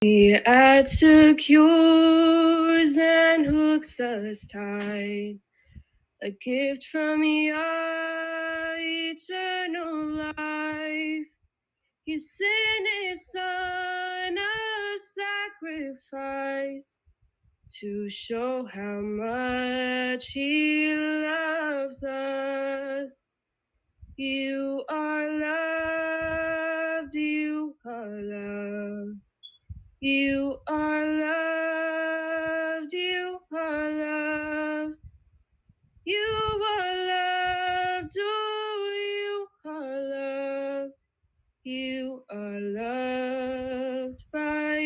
He adds secures and hooks us tight, a gift from Yah, eternal life. He sent his son, a sacrifice, to show how much he loves us. You are loved, you are loved. You are loved, you are loved, you are loved, oh, you are loved, you are loved by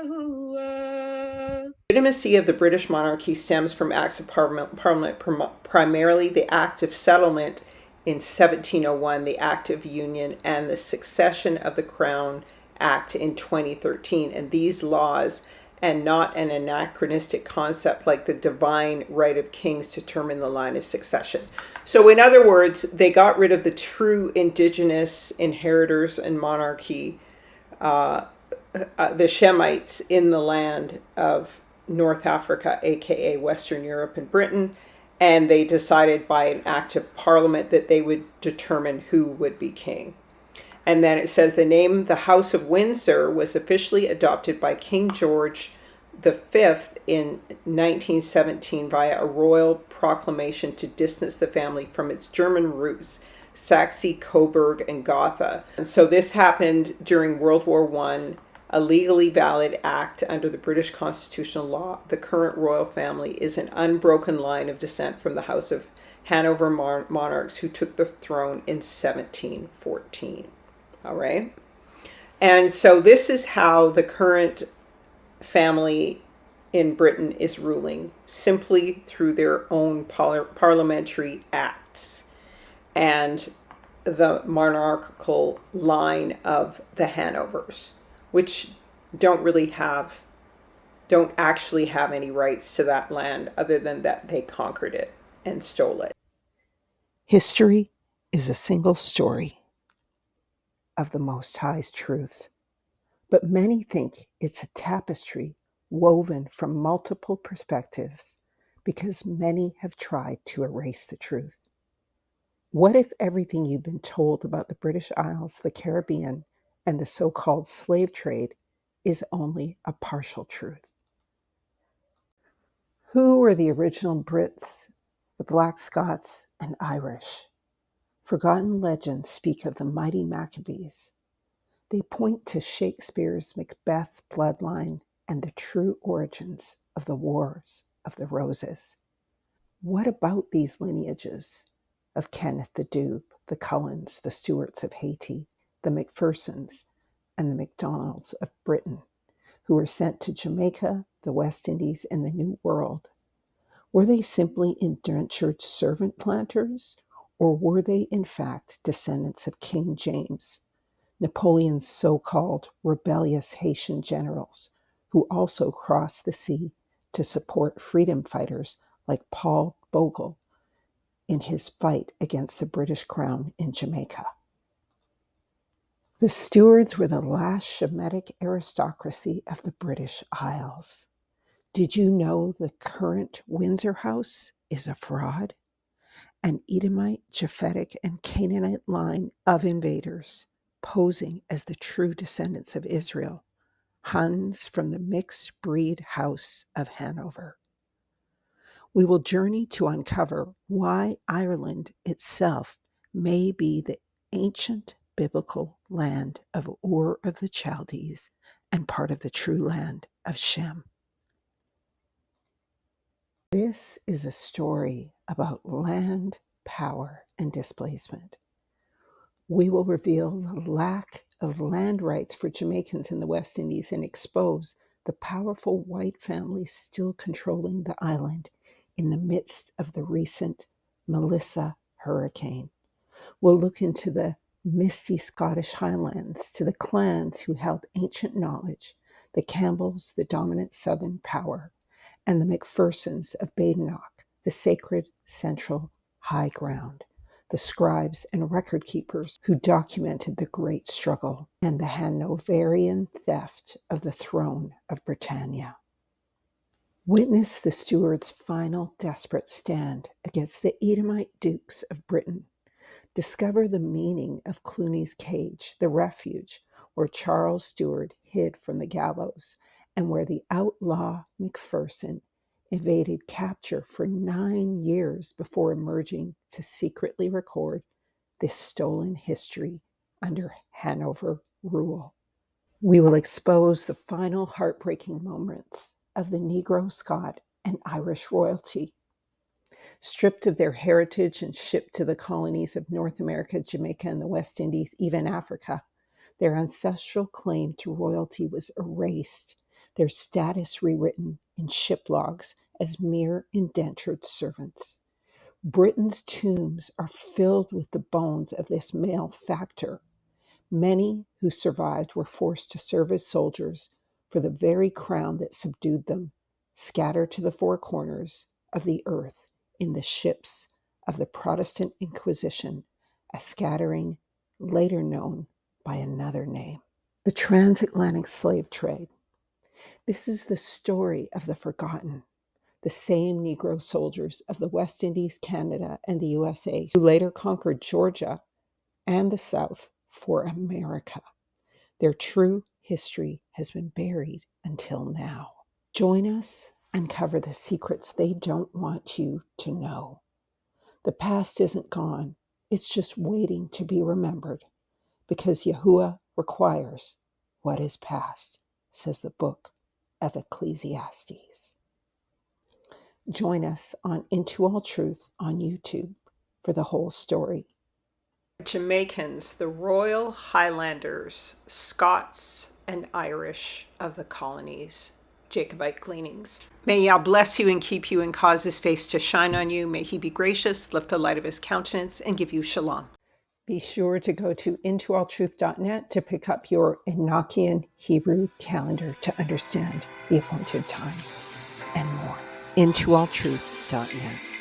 Yahuwah. Legitimacy of the British monarchy stems from acts of parliament, primarily the Act of Settlement in 1701, the Act of Union, and the Succession of the Crown Act in 2013. And these laws, and not an anachronistic concept like the divine right of kings, determine the line of succession. So in other words, they got rid of the true indigenous inheritors and monarchy, the Shemites in the land of North Africa, aka Western Europe and Britain, and they decided by an act of parliament that they would determine who would be king. And then it says the name the House of Windsor was officially adopted by King George V in 1917 via a royal proclamation to distance the family from its German roots, Saxe, Coburg, and Gotha. And so this happened during World War I, a legally valid act under the British constitutional law. The current royal family is an unbroken line of descent from the House of Hanover monarchs who took the throne in 1714. All right. And so this is how the current family in Britain is ruling, simply through their own parliamentary acts and the monarchical line of the Hanovers, which don't actually have any rights to that land other than that they conquered it and stole it. History is a single story of the Most High's truth, but many think it's a tapestry woven from multiple perspectives because many have tried to erase the truth. What if everything you've been told about the British Isles, the Caribbean, and the so-called slave trade is only a partial truth? Who were the original Brits, the Black Scots, and Irish? Forgotten legends speak of the mighty Maccabees. They point to Shakespeare's Macbeth bloodline and the true origins of the Wars of the Roses. What about these lineages of Kenneth the Dube, the Cullens, the Stuarts of Haiti, the McPhersons, and the MacDonalds of Britain, who were sent to Jamaica, the West Indies, and the New World? Were they simply indentured servant planters, or were they in fact descendants of King James, Napoleon's so-called rebellious Haitian generals, who also crossed the sea to support freedom fighters like Paul Bogle in his fight against the British Crown in Jamaica? The Stuarts were the last Shemitic aristocracy of the British Isles. Did you know the current Windsor House is a fraud? An Edomite, Japhetic, and Canaanite line of invaders posing as the true descendants of Israel, Huns from the mixed breed House of Hanover. We will journey to uncover why Ireland itself may be the ancient biblical land of Ur of the Chaldees and part of the true land of Shem. This is a story about land, power, and displacement. We will reveal the lack of land rights for Jamaicans in the West Indies and expose the powerful white families still controlling the island in the midst of the recent Melissa hurricane. We'll look into the misty Scottish Highlands, to the clans who held ancient knowledge, the Campbells, the dominant southern power, and the McPhersons of Badenoch, the sacred central high ground, the scribes and record keepers who documented the great struggle and the Hanoverian theft of the throne of Britannia. Witness the Stuarts' final desperate stand against the Edomite dukes of Britain. Discover the meaning of Cluny's cage, the refuge where Charles Stuart hid from the gallows and where the outlaw Macpherson evaded capture for 9 years before emerging to secretly record this stolen history under Hanover rule. We will expose the final heartbreaking moments of the Negro, Scot, and Irish royalty. Stripped of their heritage and shipped to the colonies of North America, Jamaica, and the West Indies, even Africa, their ancestral claim to royalty was erased, their status rewritten in ship logs as mere indentured servants. Britain's tombs are filled with the bones of this malefactor. Many who survived were forced to serve as soldiers for the very crown that subdued them, scattered to the four corners of the earth in the ships of the Protestant Inquisition, a scattering later known by another name. The transatlantic slave trade. This is the story of the forgotten, the same Negro soldiers of the West Indies, Canada, and the USA who later conquered Georgia and the South for America. Their true history has been buried until now. Join us, uncover the secrets they don't want you to know. The past isn't gone, it's just waiting to be remembered, because Yahuwah requires what is past, says the book of Ecclesiastes. Join us on Into All Truth on YouTube for the whole story. Jamaicans, the Royal Highlanders, Scots, and Irish of the colonies. Jacobite Gleanings. May Yah bless you and keep you and cause his face to shine on you. May he be gracious, lift the light of his countenance, and give you shalom. Be sure to go to intoalltruth.net to pick up your Enochian Hebrew calendar to understand the appointed times and more. Intoalltruth.net.